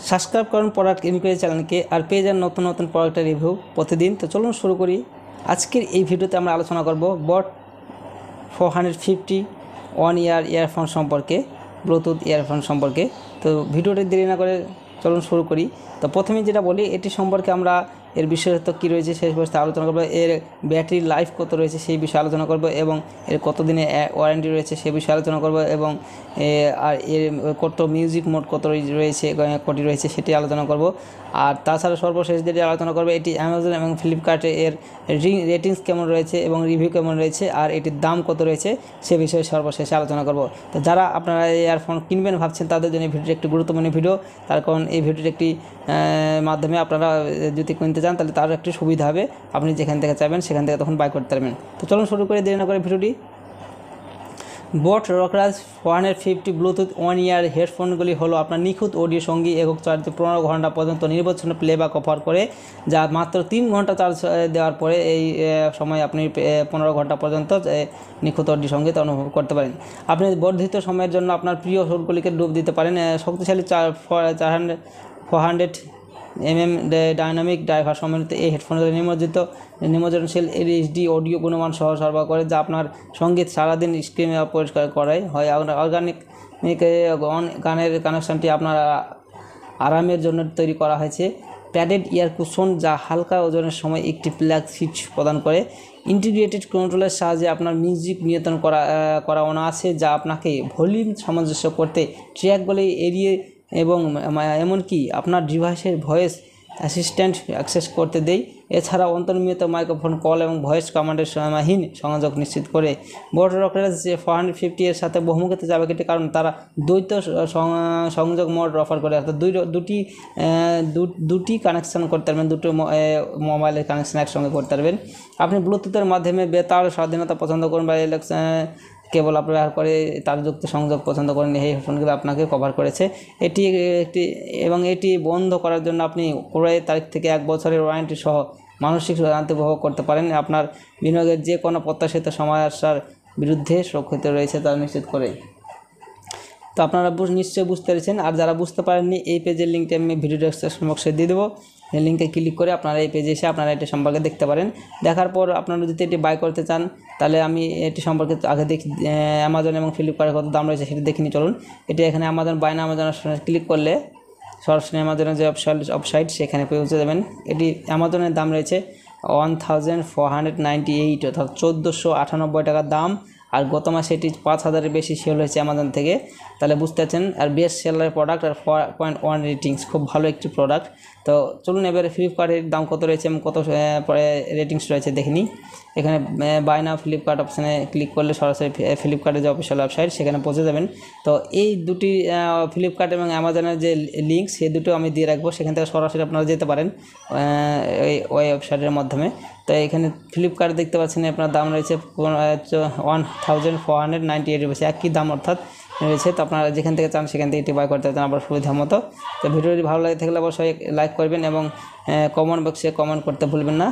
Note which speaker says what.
Speaker 1: Subscribe করুন product inquiry চ্যানেলকে আর পেয়ে যান নতুন নতুন প্রোডাক্টের রিভিউ প্রতিদিন। তো চলুন শুরু করি। আজকের এই ভিডিওতে আমরা আলোচনা করব বট 450 1 ইয়ার ইয়ারফোন সম্পর্কে, ব্লুটুথ ইয়ারফোন সম্পর্কে। তো ভিডিওটি দেরি না করে চলুন শুরু করি। তো প্রথমে যেটা বলি, এটি সম্পর্কে আমরা এর বিশেষত্ব কী রয়েছে সেই বিষয়ে আলোচনা করব, এর ব্যাটারি লাইফ কত রয়েছে সেই বিষয়ে আলোচনা করব, এবং এর কত দিনে ওয়ারেন্টি রয়েছে সেই বিষয়ে আলোচনা করব, এবং আর এর কত মিউজিক মোড কত রয়েছে কটি রয়েছে সেটি আলোচনা করব। আর তাছাড়া সর্বশেষ যেটি আলোচনা করব, এটি অ্যামাজন এবং ফ্লিপকার্টে এর রেটিংস কেমন রয়েছে এবং রিভিউ কেমন রয়েছে আর এটির দাম কত রয়েছে সে বিষয়ে সর্বশেষে আলোচনা করব। তো যারা আপনারা এই ইয়ারফোন কিনবেন ভাবছেন তাদের জন্য এই ভিডিওটি একটি গুরুত্বপূর্ণ ভিডিও, তার কারণ এই ভিডিওটি একটি মাধ্যমে আপনারা যদি কিনতে চান তাহলে তার একটি সুবিধা হবে, আপনি যেখান থেকে চাইবেন সেখান থেকে তখন বাই করতে পারবেন। তো চলুন শুরু করে দেরি না করে ভিডিওটি। বট রকরাজ 450 ব্লুটুথ 1 ইয়ার হেডফোনগুলি হলো আপনার নিখুঁত অডিও সঙ্গী, একক চার্জে 15 ঘন্টা পর্যন্ত নির্বাচনে প্লেব্যাক অফার করে, যা মাত্র 3 ঘন্টা চার্জ দেওয়ার পরে এই সময় আপনি 15 ঘন্টা পর্যন্ত নিখুঁত অডিও সঙ্গীত অনুভব করতে পারেন। আপনি বর্ধিত সময়ের জন্য আপনার প্রিয় সুরগুলিকে ডুব দিতে পারেন। শক্তিশালী 400 mm ডাইনামিক ড্রাইভার সম্মিলিত এই হেডফোনগুলি নিমজ্জনশীল এইচডি অডিও গুণমান সহ সরবরাহ করে, যা আপনার সঙ্গীত সারাদিন স্ক্রিনে পরিষ্কার করায় হয়। অর্গানিক গানের কানেকশনটি আপনার আরামের জন্য তৈরি করা হয়েছে। প্যাডেড ইয়ার কুশন, যা হালকা ওজনের সময় একটি প্লাগ সুইচ প্রদান করে। ইন্টিগ্রেটেড কন্ট্রোলের সাহায্যে আপনার মিউজিক নিয়ন্ত্রণ করা আছে, যা আপনাকে ভলিউম সামঞ্জস্য করতে, ট্র্যাকগুলি এড়িয়ে এবং এমনকি আপনার ডিভাইসের ভয়েস অ্যাসিস্ট্যান্ট অ্যাক্সেস করতে দেয়। এছাড়া অন্তর্নিহিত মাইক্রোফোন কল এবং ভয়েস কমান্ডের সীমাহীন সংযোগ নিশ্চিত করে। বট রকরাজ 450 এর সাথে বহুমুখীতে যাবে কেটে, কারণ তারা দ্বৈত সংযোগ মোড অফার করে, অর্থাৎ দুটি কানেকশান করতে পারবেন, দুটো মোবাইলের কানেকশান একসঙ্গে করতে পারবেন। আপনি ব্লুটুথের মাধ্যমে বেতার স্বাধীনতা পছন্দ করুন বা কেবল ব্যবহার করে তারযুক্ত সংযোগ পছন্দ করেন, এই হেডফোনগুলো আপনাকে কভার করেছে। এটি বন্ধ করার জন্য আপনি ক্রয়ের তারিখ থেকে 1 বছরের ওয়ারেন্টি সহ মানসিক শান্তি উপভোগ করতে পারেন। আপনার বিনিয়োগের যে কোনো প্রত্যাশিত সমস্যার বিরুদ্ধে সুরক্ষিত রয়েছে তা নিশ্চিত করে। তো আপনারা নিশ্চয়ই বুঝতে পেরেছেন। আর যারা বুঝতে পারেননি, এই পেজের লিঙ্কটি আমি ভিডিও ডেসক্রিপশন বক্সে দিয়ে দেবো। এই লিঙ্কে ক্লিক করে আপনারা এই পেজে এসে আপনারা এটি সম্পর্কে দেখতে পারেন। দেখার পর আপনারা যদি এটি বাই করতে চান তাহলে আমি এটি সম্পর্কে আগে দেখি অ্যামাজন এবং ফ্লিপকার্টের কত দাম রয়েছে সেটি দেখিনি। চলুন, এটি এখানে অ্যামাজন বাই না অ্যামাজনের ক্লিক করলে সরাসরি অ্যামাজনের যে ওয়েবসাইট সেখানে পৌঁছে যাবেন। এটি অ্যামাজনের দাম রয়েছে 1498, অর্থাৎ 1498 টাকার দাম। আর গত মাসে এটি 5000-এর বেশি সেল হয়েছে অ্যামাজন থেকে, তাহলে বুঝতে পারছেন। আর বেস্ট সেলার প্রোডাক্ট আর 4.1 রেটিংস, খুব ভালো একটি প্রোডাক্ট। তো চলুন এবারে ফ্লিপকার্টের দাম কত রয়েছে এবং কত রেটিংস রয়েছে দেখিনি। এখানে বাই নাও ফ্লিপকার্ট অপশানে ক্লিক করলে সরাসরি ফ্লিপকার্টের যে অফিসিয়াল ওয়েবসাইট সেখানে পৌঁছে যাবেন। তো এই দুটি ফ্লিপকার্ট এবং অ্যামাজনের যে লিঙ্ক সে দুটো আমি দিয়ে রাখবো, সেখান থেকে সরাসরি আপনারা যেতে পারেন ওই ওয়েবসাইটের মাধ্যমে। তো এখানে ফ্লিপকার্ট দেখতে পাচ্ছেন আপনার দাম রয়েছে 1498 রুপিস, একই দাম অর্থাৎ রয়েছে। তো আপনারা যেখান থেকে চান সেখান থেকে এটি বাই করতে চান আপনার সুবিধা মতো। তো ভিডিওটি ভালো লাগে থাকলে অবশ্যই লাইক করবেন এবং কমেন্ট বক্সে কমেন্ট করতে ভুলবেন না।